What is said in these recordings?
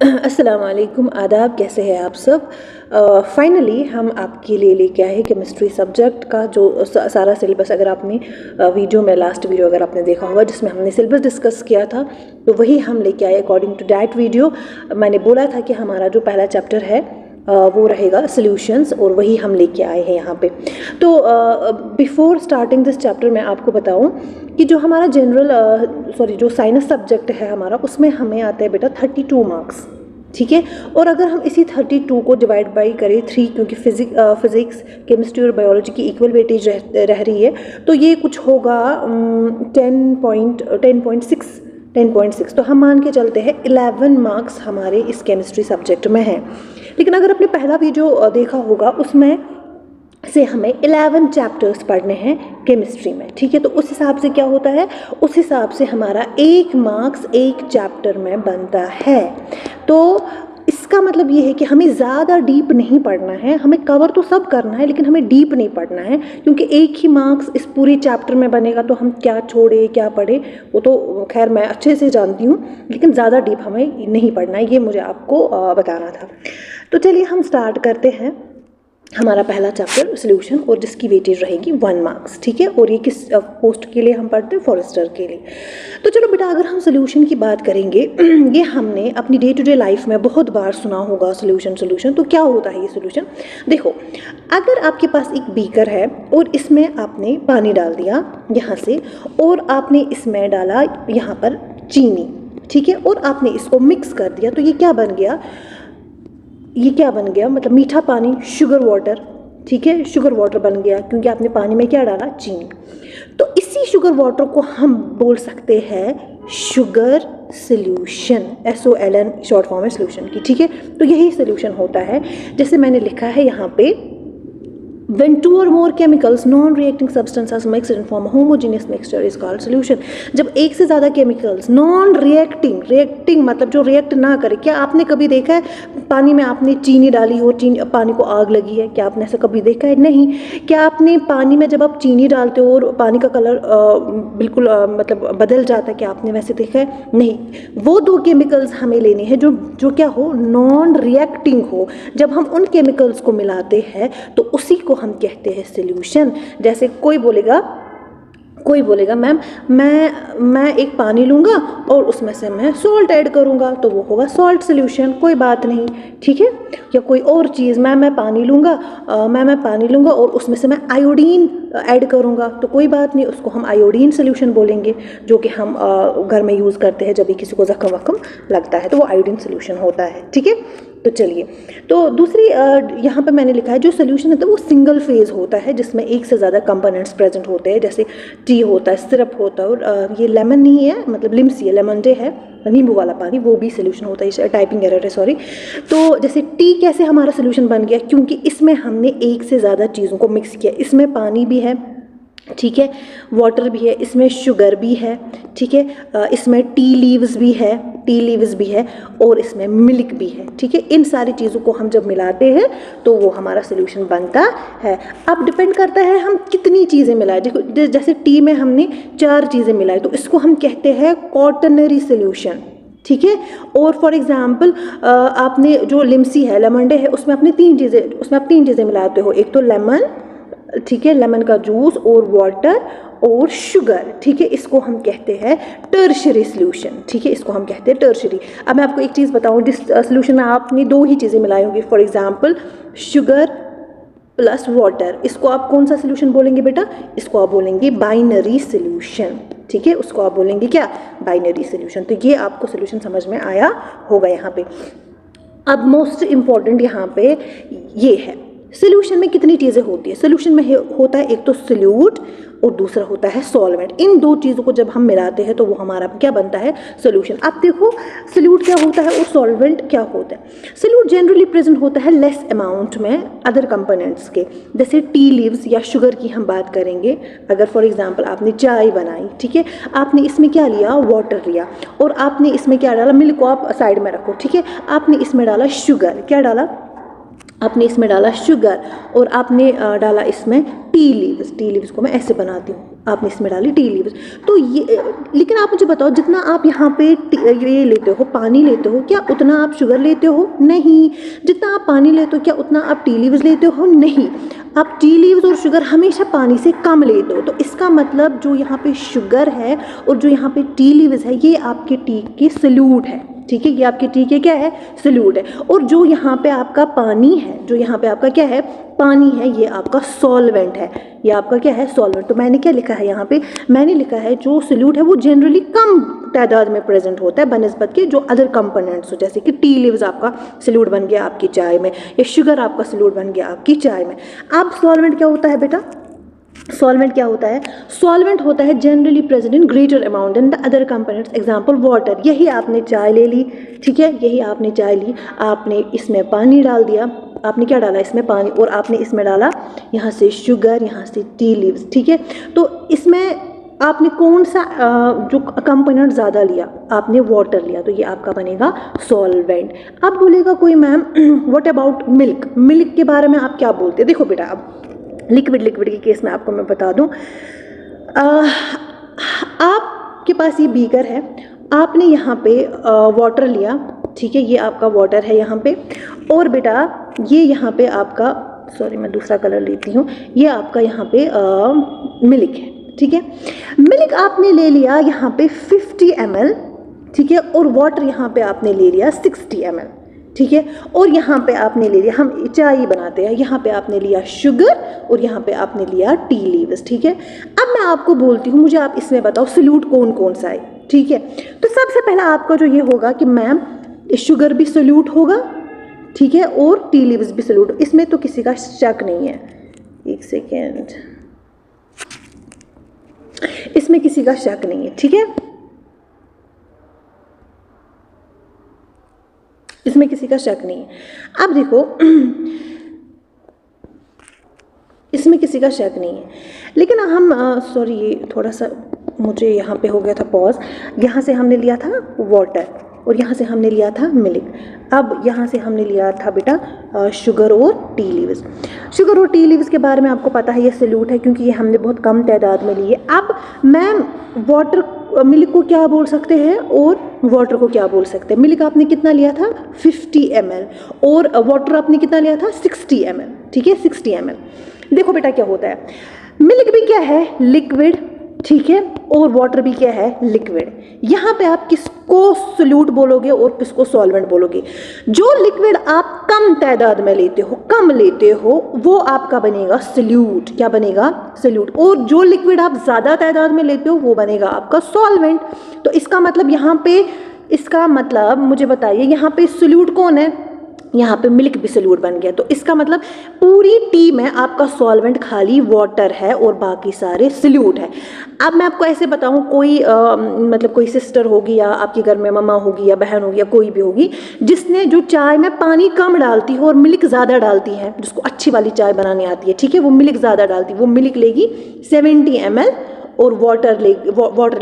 अस्सलाम वालेकुम, आदाब। कैसे हैं आप सब? फाइनली हम आपके लिए लेके आए केमिस्ट्री सब्जेक्ट का जो सारा सिलेबस। अगर आपने वीडियो में लास्ट वीडियो अगर आपने देखा होगा जिसमें हमने सिलेबस डिस्कस किया था, तो वही हम लेके आए अकॉर्डिंग टू दैट वीडियो। मैंने बोला था कि हमारा जो पहला चैप्टर है वो रहेगा सॉल्यूशंस, और वही हम लेके आए हैं यहाँ पे। तो बिफोर स्टार्टिंग दिस चैप्टर मैं आपको बताऊँ कि जो हमारा जो साइंस सब्जेक्ट है हमारा, उसमें हमें आता है बेटा 32 मार्क्स, ठीक है। और अगर हम इसी 32 को डिवाइड बाई करें 3, क्योंकि फिजिक्स केमिस्ट्री और बायोलॉजी की इक्वल वेटेज रह रही है, तो ये कुछ होगा 10.6। तो हम मान के चलते हैं 11 मार्क्स हमारे इस केमिस्ट्री सब्जेक्ट में हैं। लेकिन अगर आपने पहला वीडियो देखा होगा, उसमें से हमें 11 चैप्टर्स पढ़ने हैं केमिस्ट्री में, ठीक है। तो उस हिसाब से क्या होता है, उस हिसाब से हमारा 1 मार्क्स एक चैप्टर में बनता है। तो इसका मतलब ये है कि हमें ज़्यादा डीप नहीं पढ़ना है, हमें कवर तो सब करना है लेकिन हमें डीप नहीं पढ़ना है, क्योंकि एक ही मार्क्स इस पूरे चैप्टर में बनेगा तो हम क्या छोड़े क्या पढ़े वो तो खैर मैं अच्छे से जानती हूँ, लेकिन ज़्यादा डीप हमें नहीं पढ़ना है, ये मुझे आपको बताना था। तो चलिए हम स्टार्ट करते हैं हमारा पहला चैप्टर सॉल्यूशन, और जिसकी वेटेज रहेगी 1 मार्क्स, ठीक है। और ये किस पोस्ट के लिए हम पढ़ते हैं? फॉरेस्टर के लिए। तो चलो बेटा, अगर हम सॉल्यूशन की बात करेंगे, ये हमने अपनी डे टू डे लाइफ में बहुत बार सुना होगा सॉल्यूशन। तो क्या होता है ये सॉल्यूशन? देखो, अगर आपके पास एक बीकर है और इसमें आपने पानी डाल दिया यहाँ से, और आपने इसमें डाला यहाँ पर चीनी, ठीक है, और आपने इसको मिक्स कर दिया, तो ये क्या बन गया? मतलब मीठा पानी, शुगर वाटर, ठीक है, शुगर वाटर बन गया, क्योंकि आपने पानी में क्या डाला? चीनी। तो इसी शुगर वाटर को हम बोल सकते हैं sugar solution, SOLN short form है सॉल्यूशन की, ठीक है। तो यही सॉल्यूशन होता है, जैसे मैंने लिखा है यहाँ पे, when 2 or more chemicals non-reacting substances mixed and form a homogeneous mixture is called solution। जब एक से ज़्यादा केमिकल्स reacting मतलब जो रिएक्ट ना करे। क्या आपने कभी देखा है पानी में आपने चीनी डाली हो, पानी को आग लगी है? क्या आपने ऐसा कभी देखा है? नहीं। क्या आपने पानी में जब आप चीनी डालते हो और पानी का कलर बिल्कुल मतलब बदल जाता है, क्या आपने वैसे देखा है? नहीं। वो 2 केमिकल्स हमें लेने हैं जो क्या हो, नॉन रिएक्टिंग हो। जब हम उन केमिकल्स को मिलाते हैं तो उसी को हम कहते हैं सॉल्यूशन। जैसे कोई बोलेगा मैम मैं एक पानी लूँगा और उसमें से मैं सॉल्ट ऐड करूँगा, तो वो होगा सॉल्ट सॉल्यूशन, कोई बात नहीं, ठीक है। या कोई और चीज़, मैं पानी लूँगा और उसमें से मैं आयोडीन ऐड करूँगा, तो कोई बात नहीं, उसको हम आयोडीन सॉल्यूशन बोलेंगे, जो कि हम घर में यूज़ करते हैं जब भी किसी को ज़ख्म वख्म लगता है, तो वो आयोडीन सॉल्यूशन होता है, ठीक है। तो चलिए, तो दूसरी यहाँ पे मैंने लिखा है जो सॉल्यूशन है तो वो सिंगल फेज होता है, जिसमें एक से ज़्यादा कंपोनेंट्स प्रेजेंट होते हैं, जैसे टी होता है, सिरप होता है, और ये लेमन नहीं है, मतलब लिम्सी है, लेमन डे है, नींबू वाला पानी, वो भी सॉल्यूशन होता है। टाइपिंग एरर है, सॉरी। तो जैसे टी कैसे हमारा सॉल्यूशन बन गया? क्योंकि इसमें हमने एक से ज़्यादा चीज़ों को मिक्स किया। इसमें पानी भी है, ठीक है, वाटर भी है, इसमें शुगर भी है, ठीक है, इसमें टी लीव्स भी है और इसमें मिल्क भी है, ठीक है। इन सारी चीज़ों को हम जब मिलाते हैं तो वो हमारा सॉल्यूशन बनता है। अब डिपेंड करता है हम कितनी चीज़ें मिलाएं। देखो, जैसे टी में हमने 4 चीज़ें मिलाई, तो इसको हम कहते हैं क्वाटर्नरी सॉल्यूशन, ठीक है। और फॉर एग्जाम्पल आपने जो लिम्सी है, लेमन डे है, उसमें आप 3 चीज़ें मिलाते हो, एक तो लेमन, ठीक है, लेमन का जूस, और वाटर और शुगर, ठीक है, इसको हम कहते हैं टर्शरी सॉल्यूशन, ठीक है, इसको हम कहते हैं टर्शरी। अब मैं आपको एक चीज़ बताऊं, जिस सॉल्यूशन में आपने 2 ही चीज़ें मिलाई होंगी, for example sugar plus water, इसको आप कौन सा सॉल्यूशन बोलेंगे बेटा? इसको आप बोलेंगे बाइनरी सॉल्यूशन, ठीक है, उसको आप बोलेंगे क्या? Binary solution. तो ये आपको सॉल्यूशन समझ में आया होगा यहाँ पे। अब मोस्ट इम्पॉर्टेंट यहाँ पे ये है, सॉल्यूशन में कितनी चीज़ें होती है? सॉल्यूशन में होता है एक तो सॉल्यूट और दूसरा होता है सॉल्वेंट। इन 2 चीज़ों को जब हम मिलाते हैं तो वो हमारा क्या बनता है? सॉल्यूशन। अब देखो, सॉल्यूट क्या होता है और सॉल्वेंट क्या होता है। सॉल्यूट जनरली प्रेजेंट होता है लेस अमाउंट में अदर कंपोनेंट्स के, जैसे टी लीव्स या शुगर की हम बात करेंगे। अगर फॉर एग्जांपल आपने चाय बनाई, ठीक है, आपने इसमें क्या लिया? वाटर लिया, और आपने इसमें क्या डाला? मिल्क को आप साइड में रखो, ठीक है, आपने इसमें डाला शुगर, क्या डाला? आपने इसमें डाला शुगर, और आपने डाला इसमें टी लीव्स को मैं ऐसे बनाती हूँ, आपने इसमें डाली टी लीव्स। तो ये, लेकिन आप मुझे बताओ जितना आप यहाँ पे ये लेते हो, पानी लेते हो, क्या उतना आप शुगर लेते हो? नहीं। जितना आप पानी लेते हो क्या उतना आप टी लीव्स लेते हो? नहीं। आप टी लीव्स और शुगर हमेशा पानी से कम लेते हो। तो इसका मतलब जो यहाँ पे शुगर है और जो यहाँ पे टी लीव्स है ये आपके टी के सल्यूट है, ठीक है, ये आपके टी के क्या है, सल्यूट है। और जो यहाँ पे आपका पानी है, जो यहाँ पे आपका क्या है, पानी है, ये आपका सॉल्वेंट है, ये आपका क्या है, सॉल्वेंट। तो मैंने क्या लिखा है यहाँ पे, मैंने लिखा है जो सल्यूट है वो जनरली कम तादाद में प्रेजेंट होता है बनस्बत के जो अदर कंपोनेंट्स हो, जैसे कि टी लीव्स आपका सल्यूट बन गया आपकी चाय में, या शुगर आपका सल्यूट बन गया आपकी चाय में। अब सॉल्वेंट क्या होता है बेटा, सॉल्वेंट क्या होता है, सॉल्वेंट होता है generally present in greater amount than the other components, example water. यही आपने चाय ले ली, ठीक है, यही आपने चाय ली, आपने इसमें पानी डाल दिया, आपने क्या डाला इसमें, पानी, और आपने इसमें डाला यहाँ से शुगर, यहाँ से टी लीव्स, ठीक है। तो इसमें आपने कौन सा जो कंपोनेंट ज़्यादा लिया, आपने वाटर लिया, तो ये आपका बनेगा सॉल्वेंट। अब बोलेगा कोई ma'am what about milk, milk के बारे में आप क्या बोलते हैं? देखो बेटा, अब लिक्विड के केस में आपको मैं बता दूं, आपके पास ये बीकर है, आपने यहाँ पे वाटर लिया, ठीक है, ये आपका वाटर है यहाँ पे, और बेटा ये यहाँ पे आपका, सॉरी मैं दूसरा कलर लेती हूँ, ये आपका यहाँ पे मिल्क है, ठीक है। मिल्क आपने ले लिया यहाँ पे 50 ml, ठीक है, और वाटर यहाँ पे आपने ले लिया 60 ml, ठीक है, और यहाँ पे आपने ले लिया, हम चाय बनाते हैं, यहाँ पे आपने लिया शुगर और यहाँ पे आपने लिया टी लीव्स, ठीक है। अब मैं आपको बोलती हूँ, मुझे आप इसमें बताओ सल्यूट कौन कौन सा है, ठीक है। तो सबसे पहला आपका जो ये होगा कि मैम शुगर भी सल्यूट होगा, ठीक है, और टी लीव्स भी सल्यूट, इसमें तो किसी का शक नहीं है, एक सेकेंड, इसमें किसी का शक नहीं है, ठीक है, इसमें किसी का शक नहीं है। अब देखो इसमें किसी का शक नहीं है, लेकिन हम सॉरी ये थोड़ा सा मुझे यहाँ पे हो गया था पॉज, यहाँ से हमने लिया था वाटर और यहाँ से हमने लिया था मिल्क, अब यहाँ से हमने लिया था बेटा शुगर और टी लीव्स। शुगर और टी लीव्स के बारे में आपको पता है ये सल्यूट है क्योंकि ये हमने बहुत कम तादाद में लिए। अब मैम वाटर, मिल्क को क्या बोल सकते हैं और वाटर को क्या बोल सकते हैं? मिल्क आपने कितना लिया था 50 ml और वाटर आपने कितना लिया था 60 ml, ठीक है, 60 ml। देखो बेटा क्या होता है, मिल्क भी क्या है, लिक्विड, ठीक है, और वाटर भी क्या है, लिक्विड। यहाँ पे आप किसको सल्यूट बोलोगे और किसको सॉल्वेंट बोलोगे? जो लिक्विड आप कम तादाद में लेते हो, कम लेते हो, वो आपका बनेगा सल्यूट। क्या बनेगा? सल्यूट। और जो लिक्विड आप ज़्यादा तादाद में लेते हो वो बनेगा आपका सॉल्वेंट। तो इसका मतलब यहाँ पे, इसका मतलब मुझे बताइए यहाँ पे सल्यूट कौन है? यहाँ पे मिल्क भी सल्यूट बन गया। तो इसका मतलब पूरी टी में आपका सॉल्वेंट खाली वाटर है और बाकी सारे सल्यूट है। अब मैं आपको ऐसे बताऊँ, कोई मतलब कोई सिस्टर होगी या आपके घर में मम्मा होगी या बहन होगी या कोई भी होगी जिसने जो चाय में पानी कम डालती है और मिल्क ज़्यादा डालती है, जिसको अच्छी वाली चाय बनानी आती है, ठीक है, वो मिल्क ज़्यादा डालती है, वो मिल्क लेगी 70 ml और वाटर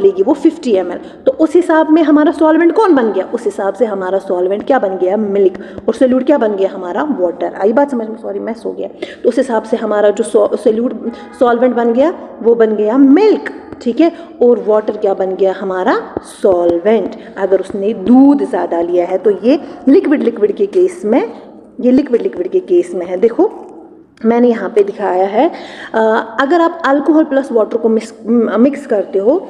लेगी वो 50 ml। तो उस हिसाब में हमारा सॉल्वेंट कौन बन गया? उस हिसाब से हमारा सॉल्वेंट क्या बन गया? मिल्क। और सल्यूट क्या बन गया? हमारा वाटर। आई बात समझ में? सॉरी मैं सो गया। तो उस हिसाब से हमारा जो सॉल्वेंट बन गया वो बन गया मिल्क, ठीक है, और वाटर क्या बन गया? हमारा सॉल्वेंट। अगर उसने दूध ज़्यादा लिया है तो ये लिक्विड के केस में, ये लिक्विड के केस में है। देखो मैंने यहाँ पे दिखाया है, अगर आप अल्कोहल प्लस वाटर को मिक्स करते हो,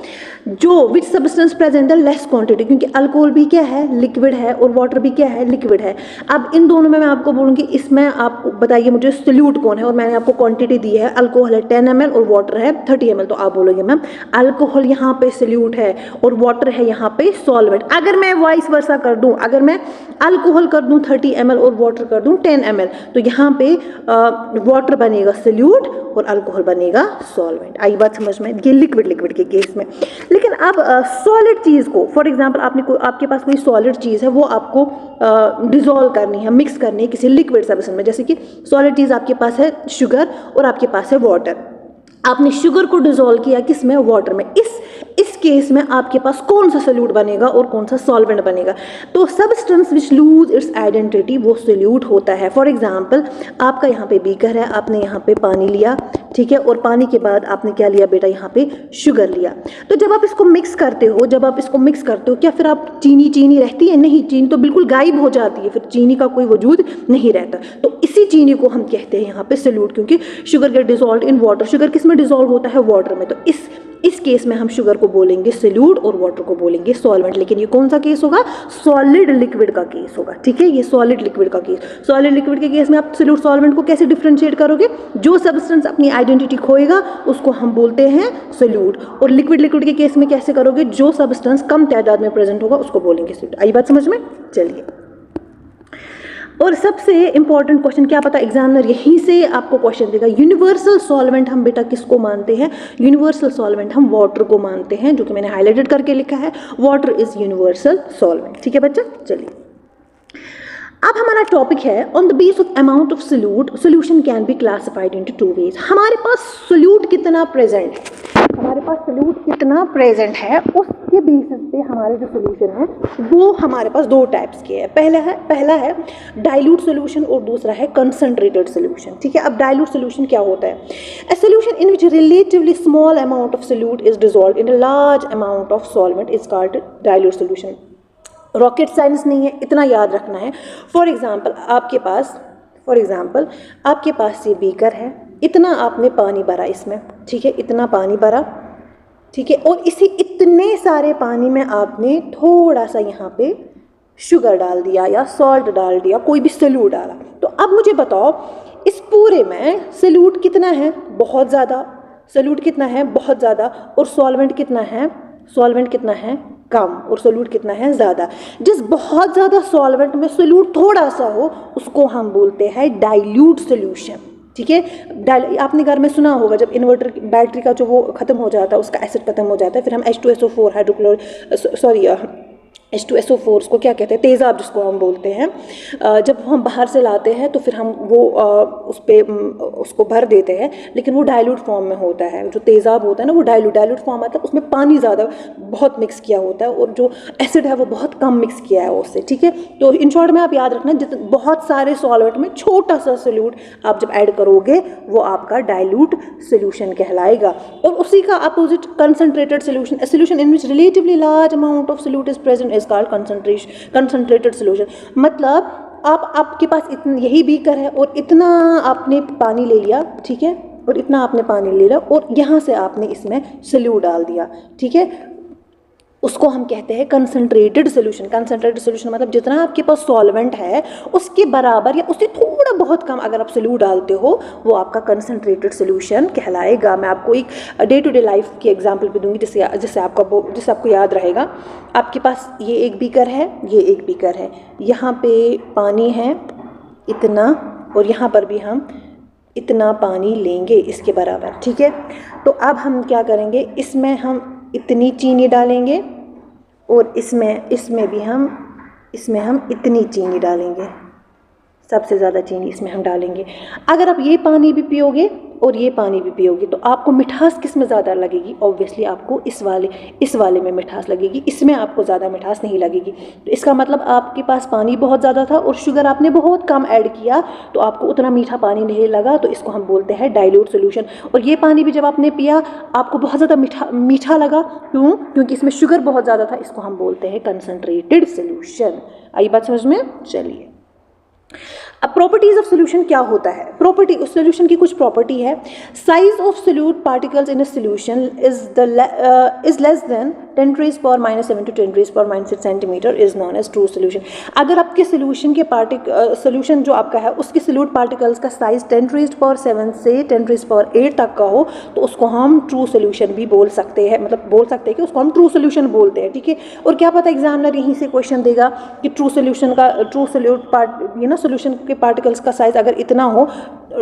जो which substance present the less quantity, क्योंकि अल्कोहल भी क्या है? लिक्विड है, और वाटर भी क्या है? लिक्विड है। अब इन दोनों में मैं आपको बोलूँगी, इसमें आप बताइए मुझे सल्यूट कौन है, और मैंने आपको क्वांटिटी दी है, अल्कोहल है 10 ml और वाटर है 30 ml। तो आप बोलोगे मैम अल्कोहल यहाँ पे सल्यूट है और वाटर है यहाँ पे सॉल्वेंट। अगर मैं वाइस वर्सा कर दूँ, अगर मैं अल्कोहल कर दूँ 30 ml और वाटर कर दूँ 10 ml, तो यहाँ पे वाटर बनेगा सल्यूट और अल्कोहल बनेगा सॉल्वेंट। आई बात समझ में? ये लिक्विड के केस में। लेकिन अब सॉलिड चीज़ को, फॉर एग्जांपल आपके पास कोई सॉलिड चीज़ है, वो आपको डिसॉल्व करनी है, मिक्स करनी है किसी लिक्विड सब्सटेंस में। जैसे कि सॉलिड चीज़ आपके पास है शुगर और आपके पास है वाटर। आपने शुगर को डिसॉल्व किया किस में? वाटर में। इस केस में आपके पास कौन सा सल्यूट बनेगा और कौन सा सॉल्वेंट बनेगा? तो substance which lose its identity वो सल्यूट होता है। फॉर एग्जांपल आपका यहाँ पे बीकर है, आपने यहाँ पे पानी लिया, ठीक है, और पानी के बाद आपने क्या लिया बेटा, यहाँ पे शुगर लिया। तो जब आप इसको मिक्स करते हो, क्या फिर आप चीनी रहती है? नहीं, चीनी तो बिल्कुल गायब हो जाती है, फिर चीनी का कोई वजूद नहीं रहता। तो इसी चीनी को हम कहते हैं यहाँ पे सॉल्यूट, क्योंकि sugar get dissolve in water. Sugar किस में डिजॉल्व होता है? वाटर में। तो इस केस में हम शुगर को बोलेंगे सॉल्यूट और वाटर को बोलेंगे सॉल्वेंट। लेकिन ये कौन सा केस होगा? सॉलिड लिक्विड का केस होगा, ठीक है, ये सॉलिड लिक्विड का केस। सॉलिड लिक्विड के केस में आप सॉल्यूट सॉल्वेंट को कैसे डिफरेंशिएट करोगे? जो सब्सटेंस अपनी आइडेंटिटी खोएगा उसको हम बोलते हैं सॉल्यूट, और लिक्विड के केस में कैसे करोगे? जो सब्सटेंस कम तादाद में प्रेजेंट होगा उसको बोलेंगे सॉल्यूट। आई बात समझ में? चलिए, और सबसे इंपॉर्टेंट क्वेश्चन, क्या पता एग्जामिनर यहीं से आपको क्वेश्चन देगा, यूनिवर्सल सॉल्वेंट हम बेटा किसको मानते हैं? यूनिवर्सल सॉल्वेंट हम वाटर को मानते हैं, जो कि मैंने हाईलाइटेड करके लिखा है, वाटर इज यूनिवर्सल सॉल्वेंट। ठीक है बच्चा, चलिए अब हमारा टॉपिक है on the base of amount of solute solution can be classified into two ways. हमारे पास सॉल्यूट कितना प्रेजेंट है, उसके बेसिस पे हमारे जो सोल्यूशन है वो हमारे पास दो टाइप्स के हैं। पहला है डाइल्यूट सोल्यूशन और दूसरा है कंसंट्रेटेड सोल्यूशन। ठीक है, अब डाइल्यूट सोल्यूशन क्या होता है? A solution in which relatively small amount of solute is dissolved in a large amount of solvent is called dilute solution. Rocket science नहीं है, इतना याद रखना है। फॉर एग्जाम्पल आपके पास ये बीकर है, इतना आपने पानी भरा इसमें, ठीक है, इतना पानी भरा, ठीक है, और इसी इतने सारे पानी में आपने थोड़ा सा यहाँ पे शुगर डाल दिया या सॉल्ट डाल दिया, कोई भी सॉल्यूट डाला। तो अब मुझे बताओ इस पूरे में सॉल्यूट कितना है? बहुत ज़्यादा। सॉल्यूट कितना है? बहुत ज़्यादा। और सॉल्वेंट कितना है? कम। और सॉल्यूट कितना है? ज़्यादा। जिस बहुत ज़्यादा सॉल्वेंट में सॉल्यूट थोड़ा सा हो उसको हम बोलते हैं डाइल्यूट सॉल्यूशन। ठीक है, आपने घर में सुना होगा जब इन्वर्टर बैटरी का जो वो ख़त्म हो जाता है, उसका एसिड ख़त्म हो जाता है, फिर हम H2SO4 उसको क्या कहते हैं? तेज़ाब जिसको हम बोलते हैं। जब हम बाहर से लाते हैं तो फिर हम वो उसको भर देते हैं, लेकिन वो डाइल्यूट फॉर्म में होता है। जो तेज़ाब होता है ना वो डाइल्यूट फॉर्म आता है, उसमें पानी ज़्यादा बहुत मिक्स किया होता है और जो एसिड है वो बहुत कम मिक्स किया है उससे। ठीक है, तो इन शॉर्ट में आप याद रखना, बहुत सारे सॉल्वेंट में छोटा सा सोल्यूट आप जब ऐड करोगे वो आपका डाइल्यूट सोल्यूशन कहलाएगा। और उसी का opposite concentrated solution in which relatively large amount of solute is present is called concentrated solution. मतलब आपके पास यही बीकर है और इतना आपने पानी ले लिया, ठीक है, और इतना आपने पानी ले लिया और यहाँ से आपने इसमें सॉल्यूट डाल दिया, ठीक है, उसको हम कहते हैं कंसंट्रेटेड सोल्यूशन। कंसंट्रेटेड सोल्यूशन मतलब जितना आपके पास सॉल्वेंट है उसके बराबर या उससे थोड़ा बहुत कम अगर आप सॉल्यूट डालते हो वो आपका कंसंट्रेटेड सोल्यूशन कहलाएगा। मैं आपको एक डे टू डे लाइफ की एग्जांपल भी दूंगी जिससे आपको याद रहेगा। आपके पास ये एक बीकर है, ये एक बीकर है, यहाँ पे पानी है इतना और यहाँ पर भी हम इतना पानी लेंगे इसके बराबर, ठीक है। तो अब हम क्या करेंगे, इसमें हम इतनी चीनी डालेंगे और इसमें भी हम इतनी चीनी डालेंगे, सबसे ज़्यादा चीनी इसमें हम डालेंगे। अगर आप ये पानी भी पियोगे और ये पानी भी पियोगे तो आपको मिठास किस में ज़्यादा लगेगी? ऑब्वियसली आपको इस वाले में मिठास लगेगी, इसमें आपको ज़्यादा मिठास नहीं लगेगी। तो इसका मतलब आपके पास पानी बहुत ज़्यादा था और शुगर आपने बहुत कम ऐड किया तो आपको उतना मीठा पानी नहीं लगा, तो इसको हम बोलते हैं डाइल्यूट सोल्यूशन। और ये पानी भी जब आपने पिया आपको बहुत ज़्यादा मीठा लगा, क्यों? क्योंकि इसमें शुगर बहुत ज़्यादा था, इसको हम बोलते हैं कंसनट्रेटेड सोल्यूशन। आई बात समझ में? चलिए, अब प्रॉपर्टीज ऑफ सोल्यूशन क्या होता है? प्रॉपर्टी उस सोल्यूशन की कुछ प्रॉपर्टी है। Size of solute particles in a solution is less than 10⁻⁻7 to 10⁻⁶ centimetre is known as true solution. अगर आपके सोल्यूशन जो आपका है उसके सोल्यूट पार्टिकल्स का साइज 10⁻7 से 10⁻8 तक का हो तो उसको हम ट्रू सोल्यूशन भी बोल सकते हैं, मतलब बोल सकते हैं कि उसको हम ट्रू सोल्यूशन बोलते हैं, ठीक है। और क्या पता एग्जामिनर यहीं से क्वेश्चन देगा कि ट्रू सोल्यूशन के पार्टिकल्स का साइज अगर इतना हो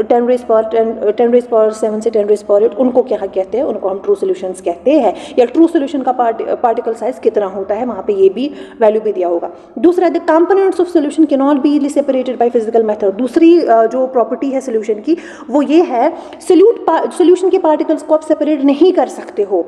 10⁻7 से 10⁻8, उनको क्या कहते हैं? उनको हम ट्रू सोल्यूशंस कहते हैं। या ट्रू सोल्यूशन का पार्टिकल साइज कितना होता है वहाँ पे ये भी वैल्यू भी दिया होगा। दूसरा, the components of solution can not be separated by physical method. दूसरी जो प्रॉपर्टी है सोल्यूशन की वो ये है, सोल्यूशन के पार्टिकल्स को आप सेपरेट नहीं कर सकते हो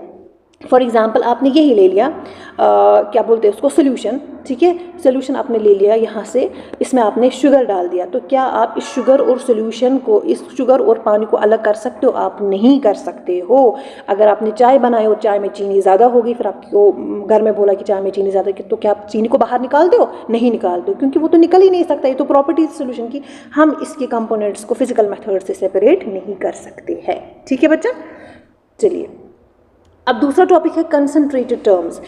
फॉर एग्जाम्पल आपने यही ले लिया क्या बोलते हैं उसको, सोल्यूशन, ठीक है, सोल्यूशन आपने ले लिया यहाँ से, इसमें आपने शुगर डाल दिया, तो क्या आप इस शुगर और सोल्यूशन को, इस शुगर और पानी को अलग कर सकते हो? आप नहीं कर सकते हो। अगर आपने चाय बनाई और चाय में चीनी ज़्यादा होगी, फिर आपको घर में बोला कि चाय में चीनी ज़्यादा, तो क्या आप चीनी को बाहर निकालते हो? नहीं निकालते हो, क्योंकि वो तो निकल ही नहीं सकता। ये तो प्रॉपर्टीज सोल्यूशन की, हम इसके कंपोनेंट्स को फिजिकल मेथड से सेपरेट नहीं कर सकते हैं। ठीक है बच्चा, चलिए अब दूसरा टॉपिक है कंसंट्रेटेड टर्म्स।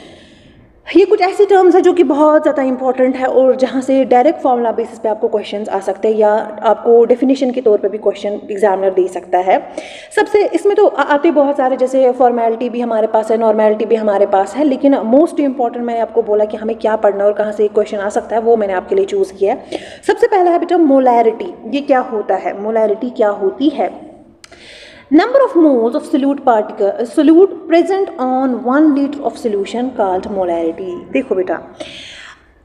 ये कुछ ऐसी टर्म्स है जो कि बहुत ज़्यादा इंपॉर्टेंट है और जहाँ से डायरेक्ट फॉर्मूला बेसिस पे आपको क्वेश्चंस आ सकते हैं या आपको डेफिनेशन के तौर पे भी क्वेश्चन एग्जामिनर दे सकता है। सबसे इसमें तो आते बहुत सारे, जैसे फॉर्मेलिटी भी हमारे पास है, नॉर्मेलिटी भी हमारे पास है, लेकिन मोस्ट इंपॉर्टेंट मैंने आपको बोला कि हमें क्या पढ़ना और कहाँ से एक क्वेश्चन आ सकता है, वो मैंने आपके लिए चूज़ किया है। सबसे पहला है बेटा मोलैरिटी। ये क्या होता है? मोलैरिटी क्या होती है? Number of moles of solute present on 1 liter of solution called molarity। देखो बेटा,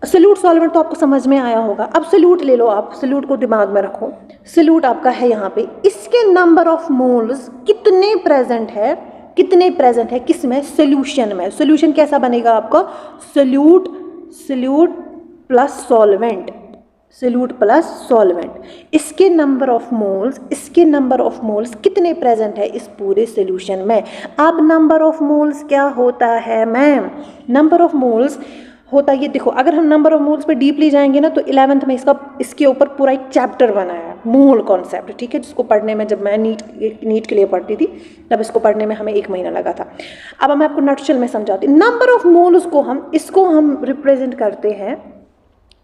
सोल्यूट सॉल्वेंट तो आपको समझ में आया होगा। अब सोल्यूट ले लो, आप सोल्यूट को दिमाग में रखो। सोल्यूट आपका है यहाँ पे, इसके नंबर ऑफ मोल्स कितने प्रेजेंट है, कितने प्रेजेंट है किसमें? सोल्यूशन में। सोल्यूशन कैसा बनेगा आपका? Solute plus solvent, solute plus solvent. इसके नंबर ऑफ मोल्स, इसके नंबर ऑफ मोल्स कितने प्रेजेंट है इस पूरे सोल्यूशन में? अब नंबर ऑफ मोल्स क्या होता है मैम? नंबर ऑफ मोल्स होता है, ये देखो, अगर हम नंबर ऑफ मोल्स पे डीपली जाएंगे ना तो 11th में इसके ऊपर पूरा एक चैप्टर बनाया है, मोल कॉन्सेप्ट, ठीक है, जिसको पढ़ने में, जब मैं नीट के लिए पढ़ती थी तब इसको पढ़ने में हमें 1 महीना लगा था। अब मैं आपको नटशेल में समझाती हूँ। नंबर ऑफ मोल्स को इसको हम रिप्रेजेंट करते हैं,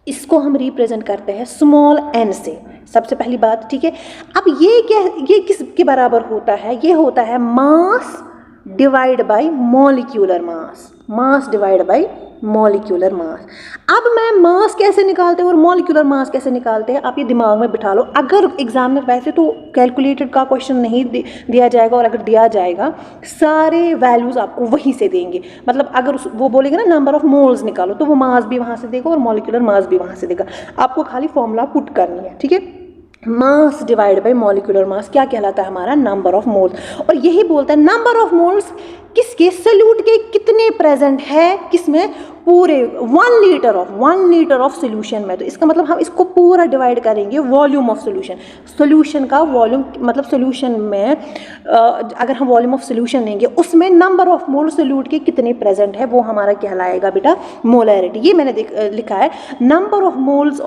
इसको हम रिप्रेजेंट करते हैं स्मॉल n से, सबसे पहली बात, ठीक है। अब ये क्या, ये किसके बराबर होता है? ये होता है mass divide by molecular mass, mass divide by molecular mass. अब मैं मास कैसे निकालते हैं और मॉलिक्यूलर मास कैसे निकालते हैं, आप ये दिमाग में बिठा लो। अगर एग्जामिनर, वैसे तो कैलकुलेटेड का क्वेश्चन नहीं दिया जाएगा, और अगर दिया जाएगा सारे वैल्यूज आपको वहीं से देंगे। मतलब अगर वो बोलेगा ना नंबर ऑफ मोल्स निकालो, तो वो मास भी वहाँ से देगा और मॉलिक्यूलर मास भी वहाँ से देगा। आपको खाली फॉर्मूला पुट करनी है, ठीक है। Mass divide by molecular mass क्या कहलाता है? हमारा नंबर ऑफ मोल्स। और यही बोलता है नंबर ऑफ मोल्स किसके, सोल्यूट के कितने प्रेजेंट है, किसमें? पूरे 1 लीटर ऑफ सोल्यूशन में। तो इसका मतलब हम इसको पूरा डिवाइड करेंगे वॉल्यूम ऑफ सोल्यूशन, सोल्यूशन का वॉल्यूम, मतलब सोल्यूशन में अगर हम वॉल्यूम ऑफ सोल्यूशन लेंगे, उसमें नंबर ऑफ मोल सोल्यूट के कितने प्रेजेंट है, वो हमारा कहलाएगा बेटा मोलैरिटी। ये मैंने लिखा है number of moles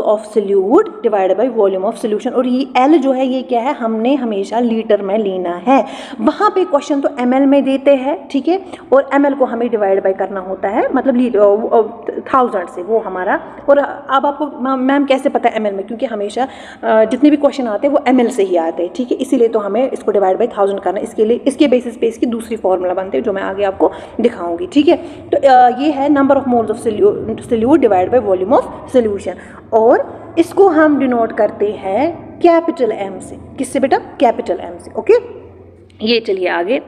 of solute divided by volume of solution. और ये L जो है, ये क्या है, हमने हमेशा लीटर में लेना है। वहाँ पे क्वेश्चन तो ml में देते हैं, ठीक है, और ml को हमें डिवाइड बाय करना होता है, मतलब 1000 से, वो हमारा। और अब आपको मैम कैसे पता है ml में? क्योंकि हमेशा जितने भी क्वेश्चन आते हैं वो ml से ही आते हैं, ठीक है, इसीलिए तो हमें इसको डिवाइड बाय 1000 करना है। इसके लिए, इसके बेसिस पे इसकी दूसरी फॉर्मूला बनते हैं जो मैं आगे आपको दिखाऊंगी, ठीक है। तो ये है number of moles of solute divide by volume of solution, और इसको हम डिनोट करते हैं कैपिटल M से। किससे बेटा? कैपिटल M से, ओके। ये चलिए आगे,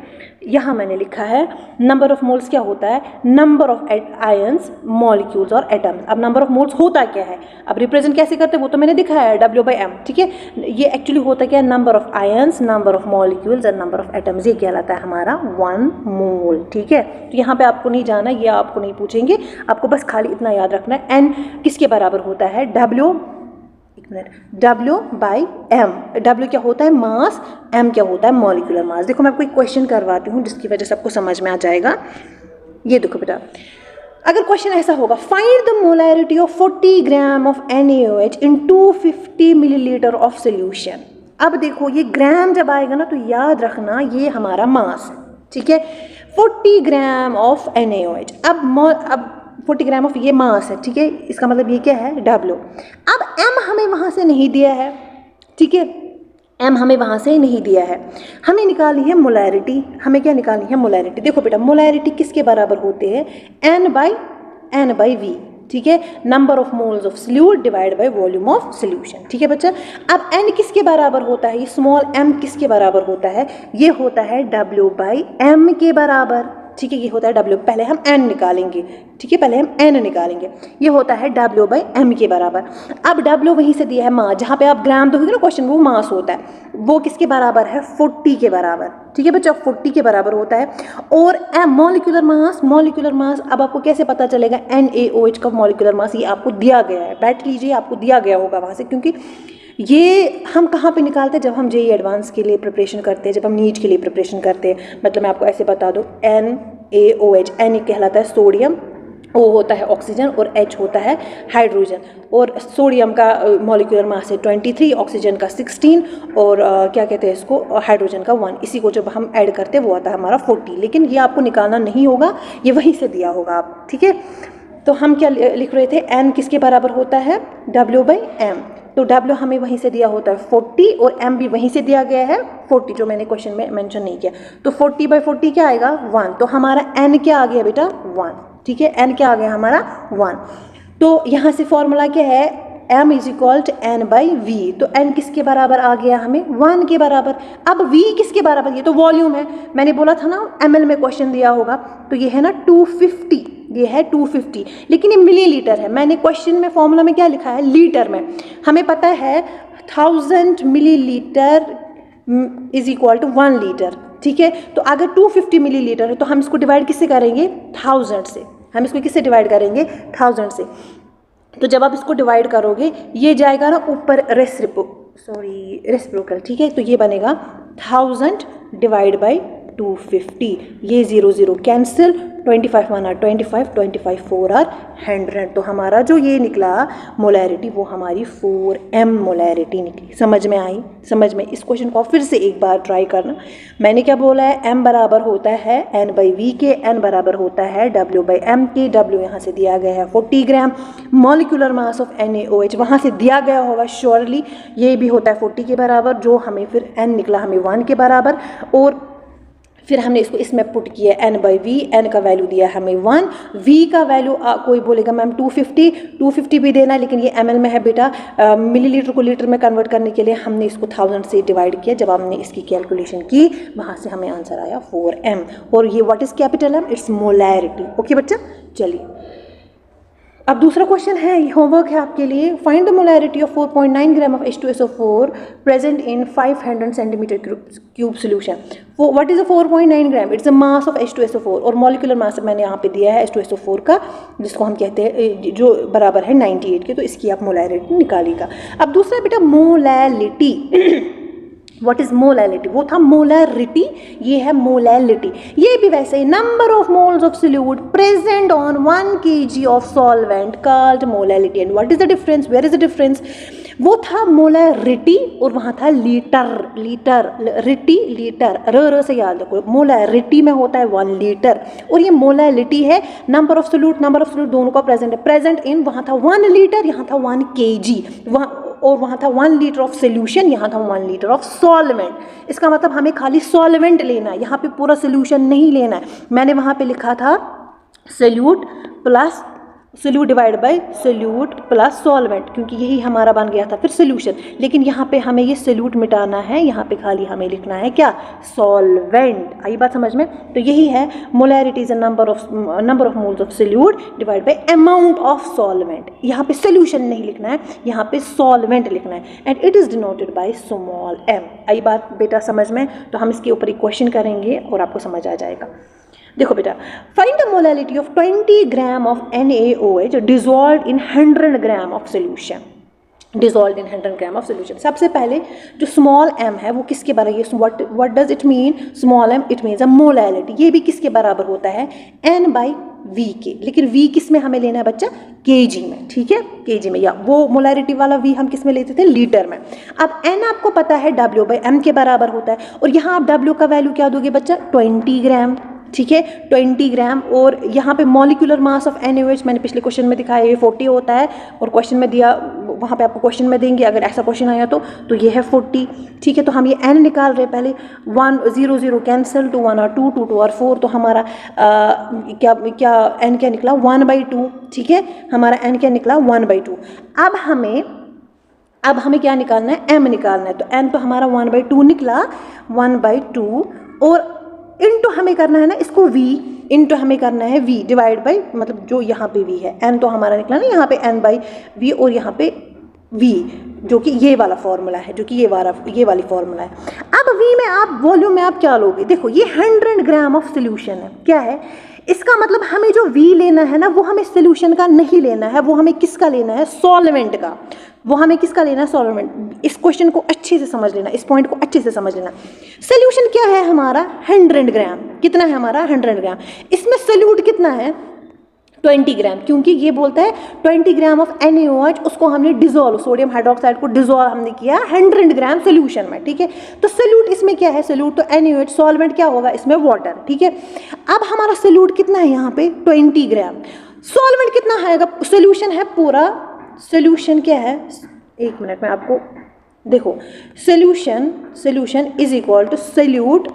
यहाँ मैंने लिखा है नंबर ऑफ मोल्स क्या होता है? नंबर ऑफ आयंस, मॉलिक्यूल्स और एटम्स। अब नंबर ऑफ मोल्स होता क्या है, अब रिप्रेजेंट कैसे करते हैं वो तो मैंने दिखाया है, W/M, ठीक है। ये एक्चुअली होता क्या है? Number of ions, number of molecules और नंबर ऑफ एटम्स, ये कहलाता है हमारा 1 मोल, ठीक है। तो यहाँ पे आपको नहीं जाना, ये आपको नहीं पूछेंगे, आपको बस खाली इतना याद रखना है, N किसके बराबर होता है? W/M। W क्या होता है? मास। M क्या होता है? Molecular mass. देखो मैं आपको एक क्वेश्चन करवाती हूँ जिसकी वजह से आपको समझ में आ जाएगा। ये देखो बेटा, अगर क्वेश्चन ऐसा होगा, find the molarity of 40 gram of NaOH in 250 millilitre of solution. अब देखो ये ग्राम जब आएगा ना तो याद रखना ये हमारा मास है, ठीक है। 40 ग्राम ऑफ NaOH, अब 40 ग्राम ऑफ ये मास है, ठीक है, इसका मतलब ये क्या है? W। अब M हमें वहाँ से नहीं दिया है, ठीक है, M हमें वहाँ से नहीं दिया है, हमें निकालनी है मोलैरिटी। हमें क्या निकालनी है? मोलैरिटी। देखो बेटा, मोलैरिटी किसके बराबर होते हैं? N/V, ठीक है, number of moles of solute divide by volume of solution, ठीक है बच्चा। अब N किसके बराबर होता है? ये स्मॉल m किसके बराबर होता है? ये होता है W/M के बराबर, ठीक है, ये होता है W। पहले हम N निकालेंगे, ठीक है, पहले हम N निकालेंगे। ये होता है W/m के बराबर। अब W वहीं से दिया है मास, जहाँ पे आप ग्राम दोगे ना क्वेश्चन, वो मास होता है, वो किसके बराबर है? 40 के बराबर, ठीक है बच्चा, 40 के बराबर होता है। और मॉलिक्यूलर मास अब आपको कैसे पता चलेगा? NaOH का मॉलिक्यूलर मास, ये आपको दिया गया है, बैठ लीजिए, आपको दिया गया होगा वहाँ से, क्योंकि ये हम कहाँ पे निकालते हैं? जब हम जेईई एडवांस के लिए प्रिपरेशन करते हैं, जब हम नीट के लिए प्रिपरेशन करते हैं। मतलब मैं आपको ऐसे बता दूँ, NaOH, N कहलाता है सोडियम, O होता है ऑक्सीजन और H होता है हाइड्रोजन। और सोडियम का मॉलिक्यूलर मास है 23, ऑक्सीजन का 16 और क्या कहते हैं इसको, हाइड्रोजन का 1। इसी को जब हम ऐड करते हैं वो आता है हमारा 40। लेकिन ये आपको निकालना नहीं होगा, ये वहीं से दिया होगा आप, ठीक है। तो हम क्या लिख रहे थे? N किसके बराबर होता है? W/m। तो W हमें वहीं से दिया होता है 40 और M भी वहीं से दिया गया है 40, जो मैंने क्वेश्चन में मेंशन नहीं किया। तो 40/40 क्या आएगा? 1। तो हमारा N क्या आ गया बेटा? 1, ठीक है, N क्या आ गया हमारा? 1। तो यहाँ से फॉर्मूला क्या है? M = N/V। तो N किसके बराबर आ गया हमें? 1 के बराबर। अब V किसके बराबर? ये तो वॉल्यूम है, मैंने बोला था ना ml में क्वेश्चन दिया होगा, तो ये है ना 250, ये है 250, लेकिन ये मिलीलीटर है। मैंने क्वेश्चन में फॉर्मूला में क्या लिखा है? लीटर में। हमें पता है 1000 मिलीलीटर = 1 लीटर, ठीक है। तो अगर 250 मिलीलीटर है तो हम इसको डिवाइड किससे करेंगे? 1000 से। हम इसको किससे डिवाइड करेंगे? 1000 से। तो जब आप इसको डिवाइड करोगे, ये जाएगा ना ऊपर रेसिप्रोकल, ठीक है। तो ये बनेगा 1000 / 250, ये 0 0 कैंसिल, 25 1 are 25, 25 4 are 100। तो हमारा जो ये निकला मोलैरिटी, वो हमारी 4m मोलैरिटी निकली। समझ में आई? समझ में? इस क्वेश्चन को फिर से एक बार ट्राई करना। मैंने क्या बोला है? m बराबर होता है N/V के, N बराबर होता है W/m के। W यहाँ से दिया गया है 40 ग्राम। मॉलिक्यूलर मास ऑफ NaOH वहाँ से दिया गया होगा श्योरली, ये भी होता है 40 के बराबर, जो हमें फिर N निकला हमें 1 के बराबर। और फिर हमने इसको इसमें पुट किया N/V। N का वैल्यू दिया हमें 1, V का वैल्यू कोई बोलेगा मैम 250 भी देना है, लेकिन ये ml में है बेटा। मिलीलीटर को लीटर में कन्वर्ट करने के लिए हमने इसको 1000 से डिवाइड किया। जब हमने इसकी कैलकुलेशन की, वहाँ से हमें आंसर आया 4m। और ये what is capital M? It's molarity. Okay बच्चा, चलिए अब दूसरा क्वेश्चन है, होमवर्क है आपके लिए। Find the molarity of 4.9 gram of H2SO4 present in 500 centimetre cube solution. What is 4.9 gram? It's the mass of H2SO4 और मॉलिक्यूलर मास मैंने यहाँ पे दिया है H2SO4 का, जिसको हम कहते हैं, जो बराबर है 98 के। तो इसकी आप मोलैरिटी निकालिएगा। अब दूसरा बेटा मोलैलिटी। What is molality? वो था मोलैरिटी, ये है मोलैलिटी। ये भी वैसे ही number of moles of solute present on 1 kg of solvent called molality. And what is the difference? Where is the difference? वो था मोलैरिटी और वहाँ था लीटर। लीटर र से याद रखो। मोलैरिटी में होता है 1 लीटर और ये मोलैलिटी है नंबर ऑफ सोल्यूट दोनों का प्रेजेंट है। प्रेजेंट इन, वहाँ था 1 लीटर, यहाँ था 1 kg, वहाँ था 1 लीटर ऑफ सोल्यूशन, यहाँ था 1 लीटर ऑफ सॉल्वेंट। इसका मतलब हमें खाली सॉल्वेंट लेना है, यहाँ पे पूरा सोल्यूशन नहीं लेना है। मैंने वहाँ पे लिखा था solute divide by solute plus solvent, क्योंकि यही हमारा बन गया था फिर सोल्यूशन। लेकिन यहाँ पे हमें ये सोल्यूट मिटाना है, यहाँ पे खाली हमें लिखना है क्या? सॉल्वेंट। आई बात समझ में? तो यही है molarity is number of moles of solute divide by amount of solvent. यहाँ पे सोल्यूशन नहीं लिखना है, यहाँ पे सॉल्वेंट लिखना है। And it is denoted by small m। आई बात बेटा समझ में? तो हम इसके ऊपर एक क्वेश्चन करेंगे और आपको समझ आ जाएगा। देखो बेटा, find the molality of 20 gram of NaOH dissolve in 100 gram of solution. Dissolve in 100 gram of solution. सबसे पहले जो स्मॉल m है वो किसके बराबर? What does it mean? Small m it means a molality. ये भी किसके बराबर होता है? N/V के। लेकिन V किस में हमें लेना है बच्चा? kg में, ठीक है, kg में। या वो मोलैरिटी वाला V हम किस में लेते थे? लीटर में। अब N आपको पता है W/m के बराबर होता है, और यहाँ आप W का वैल्यू क्या दोगे बच्चा? 20 ग्राम, ठीक है, 20 ग्राम। और यहाँ पे मॉलिक्यूलर मास ऑफ NaOH मैंने पिछले क्वेश्चन में दिखाया, ये 40 होता है, और क्वेश्चन में दिया, वहाँ पे आपको क्वेश्चन में देंगे अगर ऐसा क्वेश्चन आया तो ये है 40, ठीक है। तो हम ये N निकाल रहे हैं पहले, 1 0 0 कैंसिल, 2 1 और 2 2 2 और 4। तो हमारा क्या N क्या निकला? 1/2, ठीक है, हमारा N क्या निकला? 1/2। अब हमें क्या निकालना है? M निकालना है। तो N तो हमारा 1/2 निकला, 1/2, और इनटू हमें करना है ना इसको V, इनटू हमें करना है v डिवाइड बाई, मतलब जो यहाँ पे v है, n तो हमारा निकला ना यहाँ पे n बाई v, और यहाँ पे v जो कि ये वाला फॉर्मूला है, जो कि ये वाली फॉर्मूला है। अब v में आप वॉल्यूम में आप क्या लोगे, देखो ये 100 ग्राम ऑफ सोल्यूशन है, क्या है इसका मतलब, हमें जो v लेना है ना वो हमें सोल्यूशन का नहीं लेना है, वो हमें किसका लेना है, सॉल्वेंट का। वो हमें किसका लेना है, सॉल्वेंट। इस क्वेश्चन को अच्छे से समझ लेना, इस पॉइंट को अच्छे से समझ लेना। सोल्यूशन क्या है हमारा, 100 ग्राम। कितना है हमारा, 100 ग्राम। इसमें सोल्यूट कितना है, 20 ग्राम, क्योंकि ये बोलता है 20 ग्राम ऑफ NaOH, उसको हमने डिजोल्व, सोडियम हाइड्रोक्साइड को डिजोल्व हमने किया 100 ग्राम सोल्यूशन में, ठीक है। तो सोल्यूट इसमें क्या है, सोल्यूट तो NaOH, सॉल्वेंट क्या होगा इसमें, वाटर, ठीक है। अब हमारा सोल्यूट कितना है यहाँ पे, 20 ग्राम। सॉल्वेंट कितना आएगा, सोल्यूशन है पूरा, सोल्यूशन क्या है, एक मिनट में आपको देखो, solution is equal to solute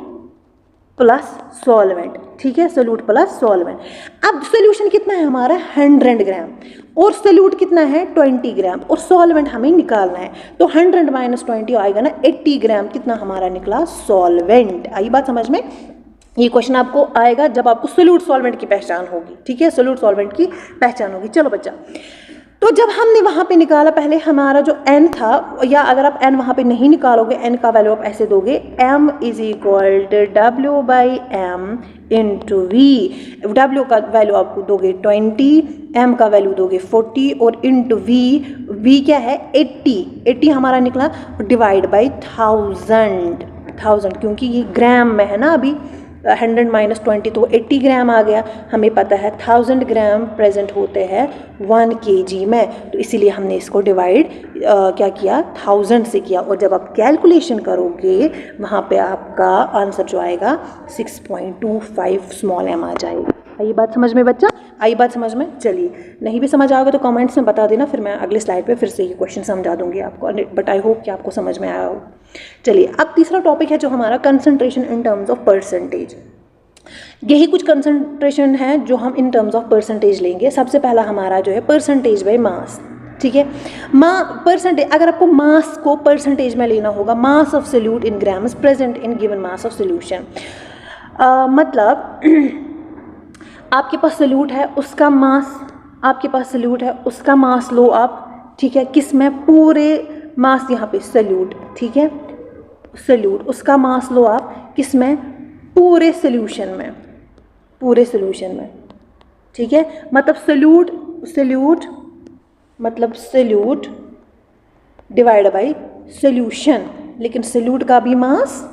plus solvent, ठीक है, सोल्यूट प्लस सॉल्वेंट। अब सोल्यूशन कितना है हमारा, 100 ग्राम, और सोल्यूट कितना है, 20 ग्राम, और सॉल्वेंट हमें निकालना है। तो 100 माइनस 20 आएगा ना 80 ग्राम, कितना हमारा निकला, सॉल्वेंट। आई बात समझ में। ये क्वेश्चन आपको आएगा जब आपको सोल्यूट सॉल्वेंट की पहचान होगी, ठीक है, सोल्यूट सॉल्वेंट की पहचान होगी। चलो बच्चा, तो जब हमने वहाँ पे निकाला, पहले हमारा जो n था, या अगर आप n वहाँ पे नहीं निकालोगे, n का वैल्यू आप ऐसे दोगे, m is equal to W by M into V. W का वैल्यू आप दोगे 20, m का वैल्यू दोगे 40, और इंटू v क्या है 80 हमारा निकला, डिवाइड बाई 1000, क्योंकि ये ग्राम में है ना, अभी 100 माइनस 20 तो 80 ग्राम आ गया। हमें पता है 1000 ग्राम प्रेजेंट होते हैं 1 kg में, तो इसीलिए हमने इसको डिवाइड क्या किया, 1000 से किया। और जब आप कैलकुलेशन करोगे वहाँ पे आपका आंसर जो आएगा 6.25 स्मॉल m आ जाएगा। आई बात समझ में बच्चा, आई बात समझ में। चलिए, नहीं भी समझ आओगे तो कमेंट्स में बता देना, फिर मैं अगले स्लाइड पे फिर से ये क्वेश्चन समझा दूंगी आपको, बट आई होप कि आपको समझ में आया हो। चलिए, अब तीसरा टॉपिक है जो हमारा concentration in terms of percentage. यही कुछ कंसंट्रेशन है जो हम इन टर्म्स ऑफ परसेंटेज लेंगे। सबसे पहला हमारा जो है परसेंटेज बाय मास, ठीक है। परसेंटेज, अगर आपको मास को परसेंटेज में लेना होगा, mass of solute in grams present in given mass of solution, मतलब आपके पास सोल्यूट है, उसका मास, आपके पास सोल्यूट है, उसका मास लो आप, ठीक है, किस में, पूरे मास, यहाँ पे सोल्यूट, ठीक है, सोल्यूट, उसका मास लो आप किस में, पूरे सोल्यूशन में, पूरे सोल्यूशन में, ठीक है। मतलब सोल्यूट मतलब सोल्यूट डिवाइड बाई सोल्यूशन, लेकिन सोल्यूट का भी मास,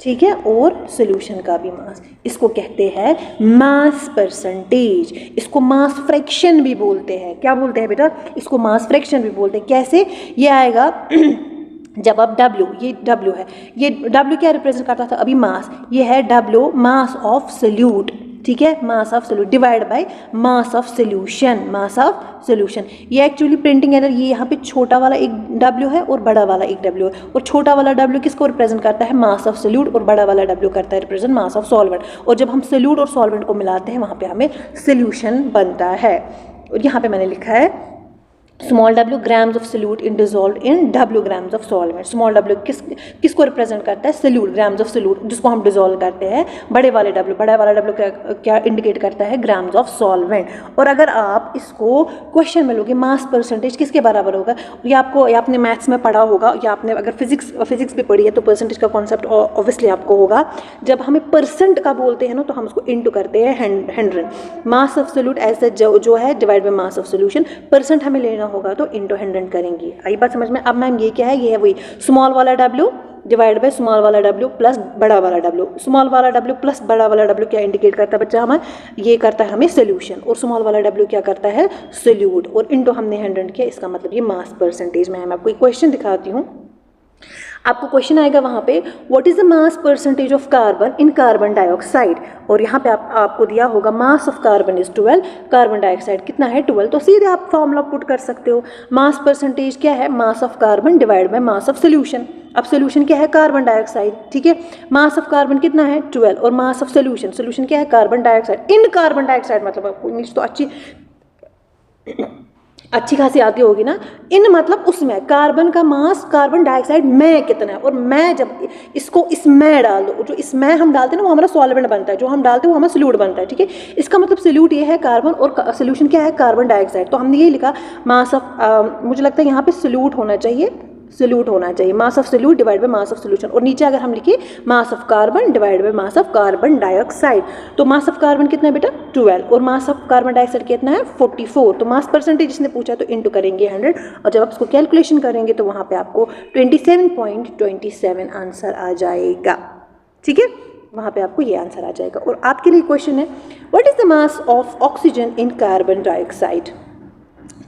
ठीक है, और सोल्यूशन का भी मास, इसको कहते हैं मास परसेंटेज। इसको मास फ्रैक्शन भी बोलते हैं। क्या बोलते हैं बेटा, इसको मास फ्रैक्शन भी बोलते हैं। कैसे, ये आएगा जब आप W, ये W है, ये W क्या रिप्रेजेंट करता था अभी, मास, ये है W मास ऑफ सोल्यूट, ठीक है, mass of solute divide by mass of solution, mass of solution. ये एक्चुअली प्रिंटिंग एरर, ये यहाँ पे छोटा वाला एक W है और बड़ा वाला एक W है, और छोटा वाला W किसको रिप्रेजेंट करता है, मास ऑफ सोल्यूट, और बड़ा वाला W करता है रिप्रेजेंट मास ऑफ सॉल्वेंट। और जब हम सोल्यूट और सॉल्वेंट को मिलाते हैं वहाँ पे हमें सोल्यूशन बनता है। और यहाँ पे मैंने लिखा है small w grams of solute in dissolve in W grams of solvent. Small w किसको रिप्रेजेंट करता है, सोल्यूट, ग्राम्स ऑफ सोल्यूट जिसको हम डिजोल्व करते हैं। बड़ा वाला w क्या इंडिकेट करता है, ग्राम्स ऑफ सॉल्वेंट। और अगर आप इसको क्वेश्चन में लोगे, मास परसेंटेज किसके बराबर होगा, ये आपको, या आपने मैथ्स में पढ़ा होगा, या आपने अगर फिजिक्स भी पढ़ी है तो परसेंटेज का कॉन्सेप्ट ऑब्वियसली आपको होगा। जब हमें परसेंट का बोलते हैं ना, तो हम उसको इंटू करते हैं 100। मास ऑफ सोल्यूट ऐसे जो है divide by mass of solution, percent हमें लेना होगा तो इंटू 100 करेंगे। आई बात समझ में। अब मैम ये क्या है, ये है वही स्मॉल वाला W डिवाइड बाय स्मॉल वाला W प्लस बड़ा वाला W। स्मॉल वाला W प्लस बड़ा वाला W क्या इंडिकेट करता है बच्चा, हमें ये करता है हमें सोल्यूशन, और स्मॉल वाला W क्या करता है, सोल्यूट, और इंटू हमने 100 किया, इसका मतलब ये मास परसेंटेज में है। मैं आपको एक क्वेश्चन दिखाती हूँ, आपको क्वेश्चन आएगा वहाँ पे, what is the mass percentage of carbon in carbon dioxide, और यहाँ पे आपको दिया होगा mass of carbon is 12, carbon dioxide कितना है 12, तो सीधे आप फॉर्मूला पुट कर सकते हो। मास परसेंटेज क्या है, mass of carbon divide by mass of solution. अब सोल्यूशन क्या है, कार्बन डाइऑक्साइड, ठीक है, मास ऑफ कार्बन कितना है 12, और मास ऑफ सोल्यूशन क्या है, कार्बन डाइऑक्साइड। इन कार्बन डाइऑक्साइड मतलब आपको इंग्लिश तो अच्छी अच्छी खासी आती होगी ना। इन मतलब उसमें कार्बन का मास कार्बन डाइऑक्साइड में कितना है, और मैं जब इसको इसमें डाल दो, जो इसमें हम डालते हैं ना वो हमारा सॉल्वेंट बनता है, जो हम डालते हैं वो हमारा सोल्यूट बनता है, ठीक है। इसका मतलब सोल्यूट ये है कार्बन और सोल्यूशन क्या है कार्बन डाइऑक्साइड। तो हमने ये लिखा मास ऑफ, मुझे लगता है यहाँ पे सोल्यूट होना चाहिए, सोल्यूट होना चाहिए, mass of solute divide by mass of solution. और नीचे अगर हम लिखे mass of carbon divide by mass of carbon dioxide, तो मास ऑफ कार्बन कितना है बेटा 12, और मास ऑफ कार्बन डाइऑक्साइड कितना है 44। तो मास परसेंटेज इसने पूछा तो इंटू करेंगे 100, और जब आप इसको कैलकुलेशन करेंगे तो वहाँ पे आपको 27.27 आंसर आ जाएगा, ठीक है। वहाँ पे आपको ये आंसर आ जाएगा। और आपके लिए क्वेश्चन है what is the mass of oxygen in carbon dioxide,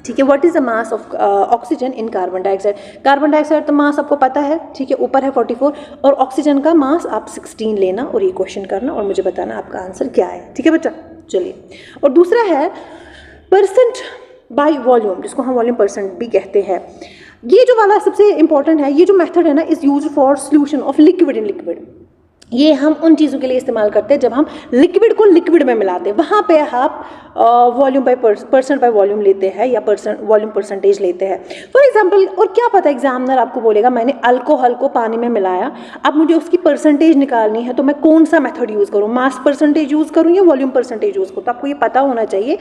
ठीक है। What is the mass of oxygen in carbon dioxide. Carbon dioxide तो मास आपको पता है, ठीक है, ऊपर है 44, और ऑक्सीजन का मास आप 16 लेना और ये क्वेश्चन करना और मुझे बताना आपका आंसर क्या है, ठीक है बच्चा। चलिए, और दूसरा है परसेंट बाय वॉल्यूम, जिसको हम वॉल्यूम परसेंट भी कहते हैं। ये जो वाला सबसे इंपॉर्टेंट है, ये जो मेथड है ना is use for solution of liquid in liquid. ये हम उन चीज़ों के लिए इस्तेमाल करते हैं जब हम लिक्विड को लिक्विड में मिलाते हैं, वहाँ पे आप volume by percent by volume लेते हैं या वॉल्यूम परसेंटेज लेते हैं। फॉर एग्जांपल, और क्या पता एग्जामिनर आपको बोलेगा मैंने अल्कोहल को पानी में मिलाया, अब मुझे उसकी परसेंटेज निकालनी है, तो मैं कौन सा मेथड यूज़ करूँ, मास परसेंटेज यूज़ करूँ या वॉल्यूम परसेंटेज यूज़ करूँ। तो आपको ये पता होना चाहिए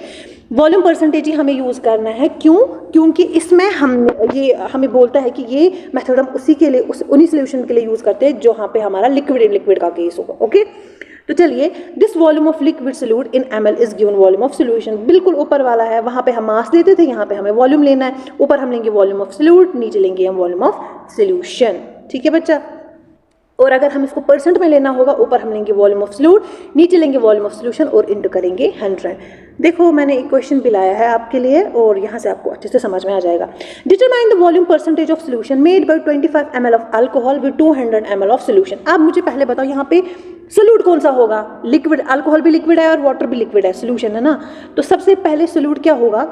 वॉल्यूम परसेंटेज ही हमें यूज़ करना है। क्यों? क्योंकि इसमें हमें बोलता है कि ये मेथड हम उसी के लिए उन्हीं सोल्यूशन के लिए यूज़ करते हैं जो यहाँ पे हमारा लिक्विड इन लिक्विड का केस होगा, ओके। तो चलिए, this volume of liquid solute in ml is given volume of solution, बिल्कुल ऊपर वाला है, वहाँ पे हम मास देते थे, यहाँ पे हमें वॉल्यूम लेना है। ऊपर हम लेंगे वॉल्यूम ऑफ सोल्यूट, नीचे लेंगे हम वॉल्यूम ऑफ सोल्यूशन, ठीक है बच्चा। और अगर हम इसको परसेंट में लेना होगा, ऊपर हम लेंगे वॉल्यूम ऑफ सोल्यूट, नीचे लेंगे वॉल्यूम ऑफ सोल्यूशन और इंटू करेंगे 100। देखो मैंने एक क्वेश्चन भी लाया है आपके लिए और यहाँ से आपको अच्छे से समझ में आ जाएगा। Determine the volume percentage of solution made by 25 ml of alcohol with 200 ml of solution. अब मुझे पहले बताओ यहाँ पे सोल्यूट कौन सा होगा, लिक्विड, अल्कोहल भी लिक्विड है और वाटर भी लिक्विड है, सोल्यूशन है ना। तो सबसे पहले सोल्यूट क्या होगा,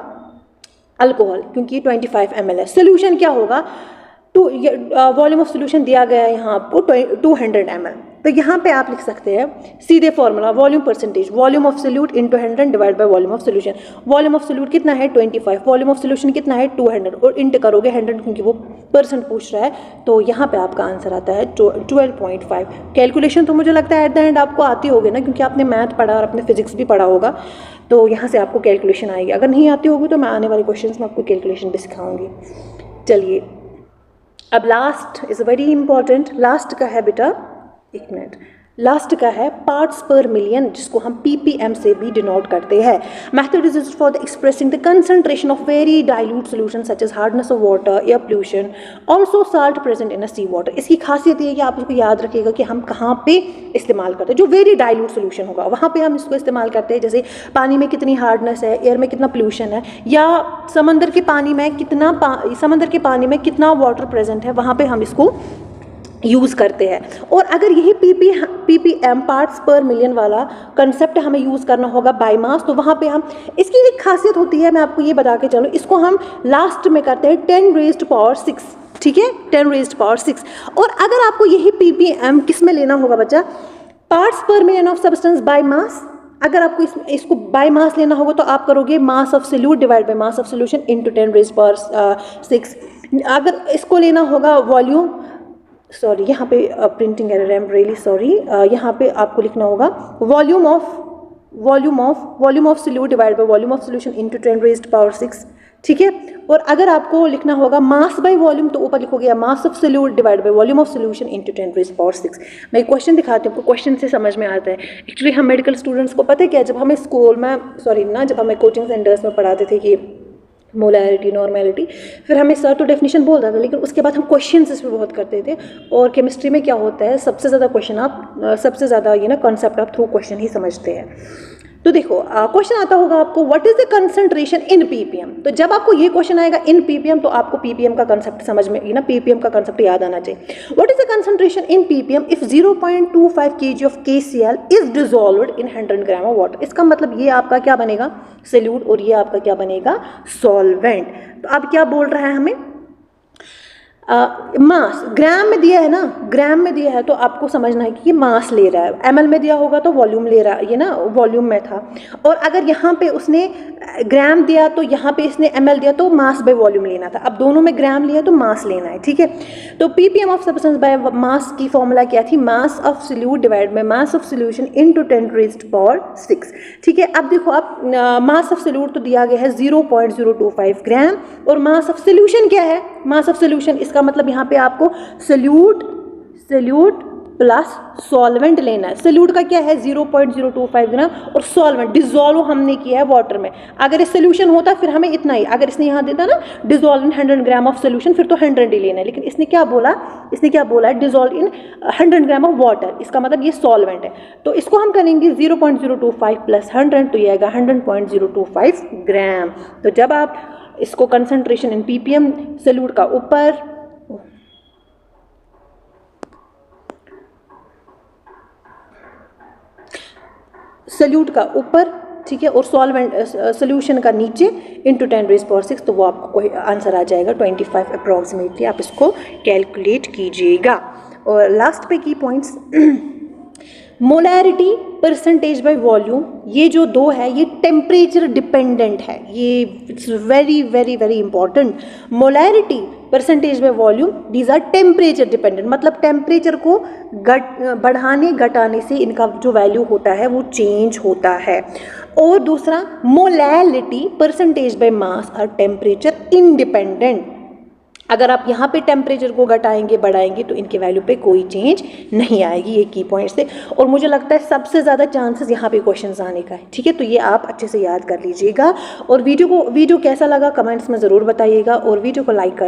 अल्कोहल, क्योंकि 25 ml है। सोल्यूशन क्या होगा, वॉल्यूम ऑफ सोल्यूशन दिया गया है यहाँ आपको 200 ml। तो यहाँ पे आप लिख सकते हैं सीधे formula volume percentage, volume of solute into 100 divide by volume of solution. Volume of solute कितना है 25, वॉल्यूम ऑफ सोल्यूशन कितना है 200, और इंटू करोगे 100 क्योंकि वो परसेंट पूछ रहा है। तो यहाँ पे आपका आंसर आता है 12.5। कैलकुलेशन तो मुझे लगता है एट द एंड आपको आती होगी ना, क्योंकि आपने मैथ पढ़ा और आपने फिजिक्स भी पढ़ा होगा, तो यहाँ से आपको कैलकुलेशन आएगी। अगर नहीं आती होगी तो मैं आने वाले क्वेश्चन में आपको कैलकुलेशन भी सिखाऊंगी। चलिए, अब last is very important, last का है बेटा, एक मिनट, लास्ट का है पार्ट्स पर मिलियन, जिसको हम ppm से भी डिनोट करते हैं। Method is used for the expressing the concentration of very dilute solution such as hardness of water, air pollution, also salt present in a sea water. इसकी खासियत ये है कि आप इसको याद रखिएगा कि हम कहाँ पे इस्तेमाल करते हैं। जो वेरी डाइल्यूट सोल्यूशन होगा वहाँ पे हम इसको इस्तेमाल करते हैं, जैसे पानी में कितनी हार्डनेस है, एयर में कितना पोल्यूशन है, या समंदर के पानी में कितना वाटर प्रेजेंट है, वहाँ पे हम इसको यूज़ करते हैं। और अगर यही ppm पार्ट्स पर मिलियन वाला कंसेप्ट हमें यूज़ करना होगा बाय मास, तो वहाँ पे हम, इसकी एक खासियत होती है, मैं आपको ये बता के चलूँ, इसको हम लास्ट में करते हैं 10 raised power 6, ठीक है, 10 raised power 6। और अगर आपको यही ppm किस में लेना होगा बच्चा, पार्ट्स पर million of substance by mass, अगर आपको इसको बाय मास लेना होगा तो आप करोगे mass of solute divide by mass of solution into 10 raised power 6। अगर इसको लेना होगा वॉल्यूम, सॉरी यहाँ पे प्रिंटिंग एरर है, आई एम रियली सॉरी, यहाँ पे आपको लिखना होगा volume of solute divide by volume of solution into 10 raised power 6, ठीक है। और अगर आपको लिखना होगा मास बाय वॉल्यूम, तो ऊपर लिखोगे mass of solute divide by volume of solution into 10 raised power 6। मैं एक क्वेश्चन दिखाती हूँ, आपको क्वेश्चन से समझ में आता है। एक्चुअली हम मेडिकल स्टूडेंट्स को पता है क्या, जब हमें स्कूल में जब हमें कोचिंग सेंटर्स में पढ़ाते थे कि मोलैरिटी, नॉर्मेलिटी, फिर हमें सर तो डेफिनेशन बोलता था, लेकिन उसके बाद हम क्वेश्चंस इस पर बहुत करते थे। और केमिस्ट्री में क्या होता है, सबसे ज़्यादा कॉन्सेप्ट आप थ्रू क्वेश्चन ही समझते हैं। तो देखो क्वेश्चन आता होगा आपको what is the concentration in ppm। तो जब आपको ये क्वेश्चन आएगा इन ppm, तो आपको ppm का कंसेप्ट समझ में, ppm का कंसेप्ट याद आना चाहिए। What is the concentration in ppm if 0.25 kg of KCl is dissolved in 100 gram of water. इसका मतलब ये आपका क्या बनेगा, सोल्यूट, और ये आपका क्या बनेगा, सॉल्वेंट। तो अब क्या बोल रहा है हमें, मास ग्राम में दिया है ना, ग्राम में दिया है तो आपको समझना है कि ये मास ले रहा है, ml में दिया होगा तो वॉल्यूम ले रहा है, ये ना वॉल्यूम में था। और अगर यहाँ पे उसने ग्राम दिया तो यहाँ पे इसने ml दिया तो मास बाय वॉल्यूम लेना था, अब दोनों में ग्राम लिया तो मास लेना है, ठीक है। तो ppm of substance by mass की फॉर्मूला क्या थी, mass of solute divide by mass of solution into 10⁻⁶, ठीक है। अब देखो, अब मास ऑफ सोल्यूट तो दिया गया है 0.025 ग्राम, और मास ऑफ सोल्यूशन क्या है, मास ऑफ सोल्यूशन, इसका मतलब यहाँ पे आपको सोल्यूट प्लस सॉल्वेंट लेना है। सोल्यूट का क्या है 0.025 ग्राम, और सॉल्वेंट डिजोल्व हमने किया है वाटर में। अगर ये सोल्यूशन होता फिर हमें इतना ही, अगर इसने यहाँ देता ना dissolve in 100 gram of solution, फिर तो 100 ही लेना है, लेकिन इसने क्या बोला है dissolve in 100 gram of water, इसका मतलब ये सॉल्वेंट है। तो इसको हम करेंगे 0.025 प्लस 100, तो ये आएगा 100.025 ग्राम। तो जब आप इसको कंसंट्रेशन इन ppm सोल्यूट का ऊपर, सोल्यूट का ऊपर, ठीक है, और सॉल्वेंट सोल्यूशन का नीचे इंटू 10⁻⁶, तो वो आपको कोई आंसर आ जाएगा 25 अप्रॉक्सीमेटली। आप इसको कैलकुलेट कीजिएगा। और लास्ट पे key points, molarity percentage by volume, ये जो दो है ये टेम्परेचर डिपेंडेंट है, ये it's very very very important. Molarity percentage by volume, these are temperature dependent, मतलब टेम्परेचर को बढ़ाने घटाने से इनका जो वैल्यू होता है वो चेंज होता है। और दूसरा, molality percentage by mass are temperature independent, अगर आप यहाँ पे टेम्परेचर को घटाएंगे बढ़ाएंगे तो इनके वैल्यू पे कोई चेंज नहीं आएगी, ये की पॉइंट्स थे। और मुझे लगता है सबसे ज़्यादा चांसेस यहाँ पे क्वेश्चंस आने का है, ठीक है। तो ये आप अच्छे से याद कर लीजिएगा। और वीडियो कैसा लगा कमेंट्स में ज़रूर बताइएगा, और वीडियो को लाइक कर